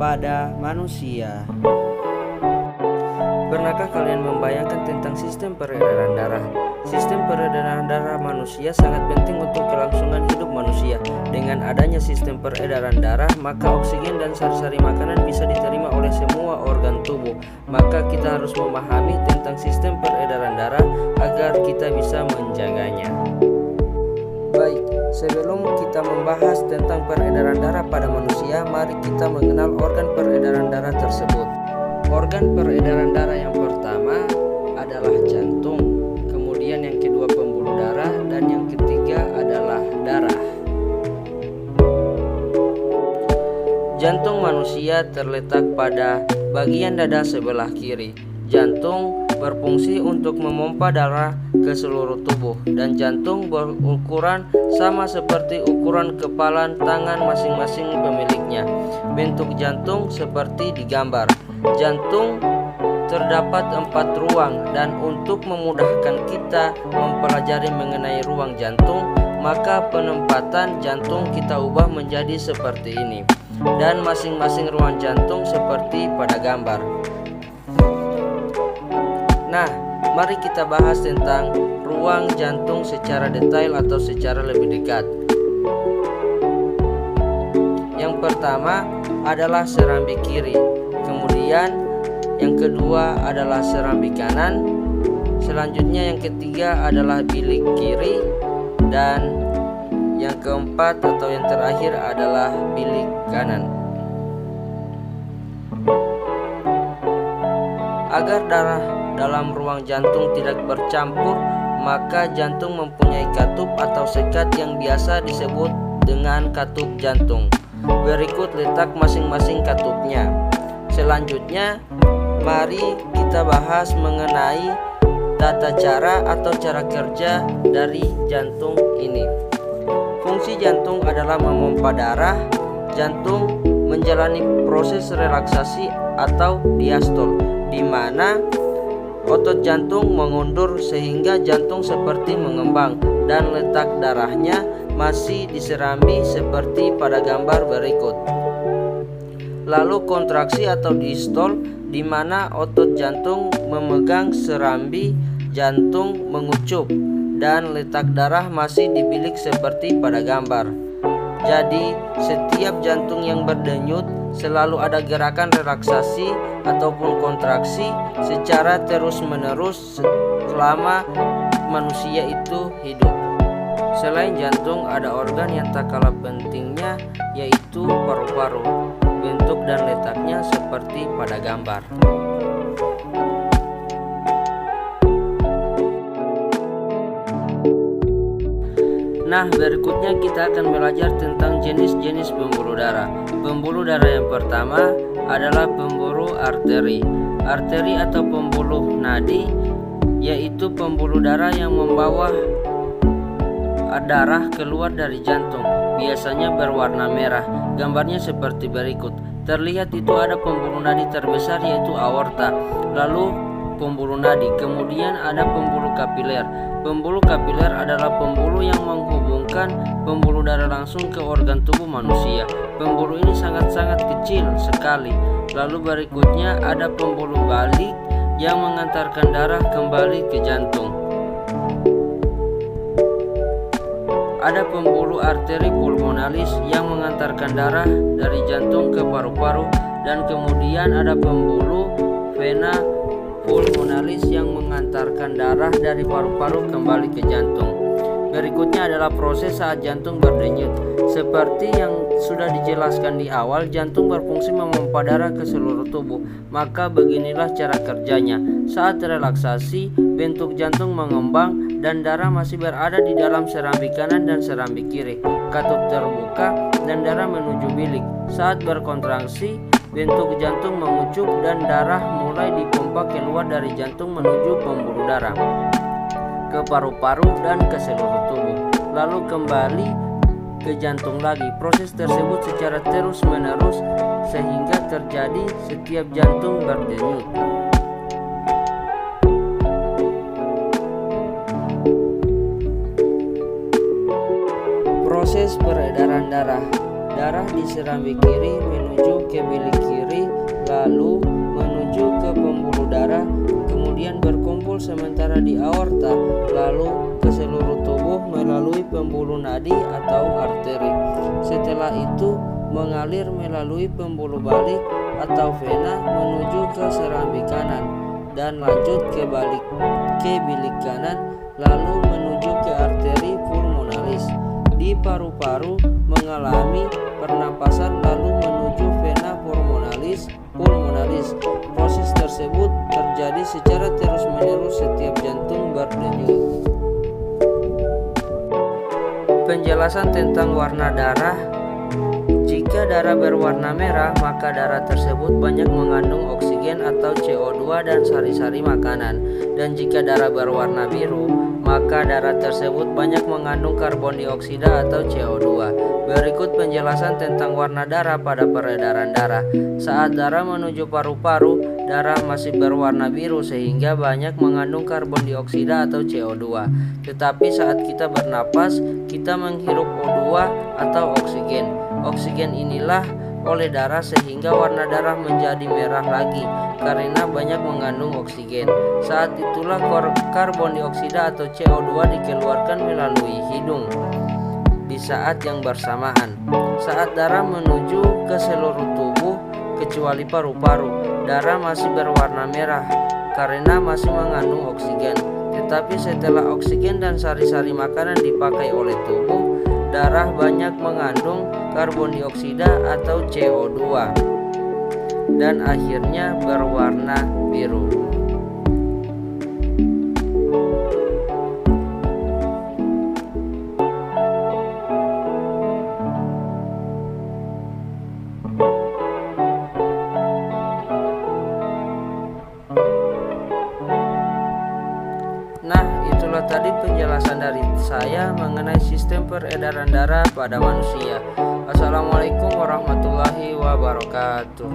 pada manusia. Pernahkah kalian membayangkan tentang sistem peredaran darah? Sistem peredaran darah manusia sangat penting untuk kelangsungan hidup manusia. Dengan adanya sistem peredaran darah, maka oksigen dan sari-sari makanan bisa diterima oleh semua organ tubuh. Maka kita harus memahami tentang sistem peredaran darah agar kita bisa menjaganya. Baik, sebelum kita membahas tentang peredaran darah pada manusia, mari kita mengenal organ peredaran darah tersebut. Organ peredaran darah yang pertama adalah jantung, kemudian yang kedua pembuluh darah, dan yang ketiga adalah darah. Jantung manusia terletak pada bagian dada sebelah kiri. Jantung berfungsi untuk memompa darah ke seluruh tubuh, dan jantung berukuran sama seperti ukuran kepala tangan masing-masing pemiliknya. Bentuk jantung seperti di gambar. Jantung terdapat 4 ruang, dan untuk memudahkan kita mempelajari mengenai ruang jantung, maka penempatan jantung kita ubah menjadi seperti ini. Dan masing-masing ruang jantung seperti pada gambar. Nah, mari kita bahas tentang ruang jantung secara detail atau secara lebih dekat. Yang pertama adalah serambi kiri, kemudian yang kedua adalah serambi kanan, selanjutnya yang ketiga adalah bilik kiri, dan yang keempat atau yang terakhir adalah bilik kanan. Agar darah dalam ruang jantung tidak bercampur, maka jantung mempunyai katup atau sekat yang biasa disebut dengan katup jantung. Berikut letak masing-masing katupnya. Selanjutnya, mari kita bahas mengenai tata cara atau cara kerja dari jantung ini. Fungsi jantung adalah memompa darah. Jantung menjalani proses relaksasi atau diastol, di mana otot jantung mengundur sehingga jantung seperti mengembang, dan letak darahnya masih di serambi seperti pada gambar berikut. Lalu kontraksi atau diastol, di mana otot jantung memegang serambi, jantung mengucup, dan letak darah masih di bilik seperti pada gambar. Jadi, setiap jantung yang berdenyut selalu ada gerakan relaksasi ataupun kontraksi secara terus-menerus selama manusia itu hidup. Selain jantung, ada organ yang tak kalah pentingnya, yaitu paru-paru. Bentuk dan letaknya seperti pada gambar. Nah, berikutnya kita akan belajar tentang jenis-jenis pembuluh darah. Pembuluh darah yang pertama adalah pembuluh arteri. Arteri atau pembuluh nadi yaitu pembuluh darah yang membawa darah keluar dari jantung, biasanya berwarna merah. Gambarnya seperti berikut. Terlihat itu ada pembuluh nadi terbesar yaitu aorta, lalu pembuluh nadi, kemudian ada pembuluh kapiler. Pembuluh kapiler adalah pembuluh yang menghubungkan pembuluh darah langsung ke organ tubuh manusia. Pembuluh ini sangat-sangat kecil sekali. Lalu berikutnya ada pembuluh balik yang mengantarkan darah kembali ke jantung. Ada pembuluh arteri pulmonalis yang mengantarkan darah dari jantung ke paru-paru, dan kemudian ada pembuluh vena pulmonalis yang mengantarkan darah dari paru-paru kembali ke jantung. Berikutnya adalah proses saat jantung berdenyut. Seperti yang sudah dijelaskan di awal, jantung berfungsi memompa darah ke seluruh tubuh. Maka beginilah cara kerjanya. Saat relaksasi, bentuk jantung mengembang dan darah masih berada di dalam serambi kanan dan serambi kiri. Katup terbuka dan darah menuju bilik. Saat berkontraksi, bentuk jantung mengucup dan darah mulai dipompa keluar dari jantung menuju pembuluh darah, ke paru-paru dan ke seluruh tubuh, lalu kembali ke jantung lagi. Proses tersebut secara terus-menerus sehingga terjadi setiap jantung berdenyut. Proses peredaran darah. Darah di serambi kiri menuju ke bilik kiri lalu menuju ke pembuluh darah, kemudian berkumpul sementara di aorta, lalu ke seluruh tubuh melalui pembuluh nadi atau arteri. Setelah itu mengalir melalui pembuluh balik atau vena menuju ke serambi kanan dan lanjut ke bilik kanan, lalu menuju ke arteri pulmonalis. Di paru-paru mengalami pernapasan lalu menuju vena pulmonalis. Proses tersebut terjadi secara terus-menerus setiap jantung berdenyut. Penjelasan tentang warna darah. Jika darah berwarna merah, maka darah tersebut banyak mengandung oksigen atau CO2 dan sari-sari makanan. Dan jika darah berwarna biru, maka darah tersebut banyak mengandung karbon dioksida atau CO2. Berikut penjelasan tentang warna darah pada peredaran darah. Saat darah menuju paru-paru, darah masih berwarna biru sehingga banyak mengandung karbon dioksida atau CO2. Tetapi saat kita bernapas, kita menghirup O2 atau oksigen. Oksigen inilah oleh darah sehingga warna darah menjadi merah lagi karena banyak mengandung oksigen. Saat itulah karbon dioksida atau CO2 dikeluarkan melalui hidung. Di saat yang bersamaan, saat darah menuju ke seluruh tubuh kecuali paru-paru, darah masih berwarna merah karena masih mengandung oksigen. Tetapi setelah oksigen dan sari-sari makanan dipakai oleh tubuh, darah banyak mengandung karbon dioksida atau CO2 dan akhirnya berwarna biru. Nah, itulah tadi penjelasan dari saya mengenai sistem peredaran darah pada manusia. Assalamualaikum warahmatullahi wabarakatuh.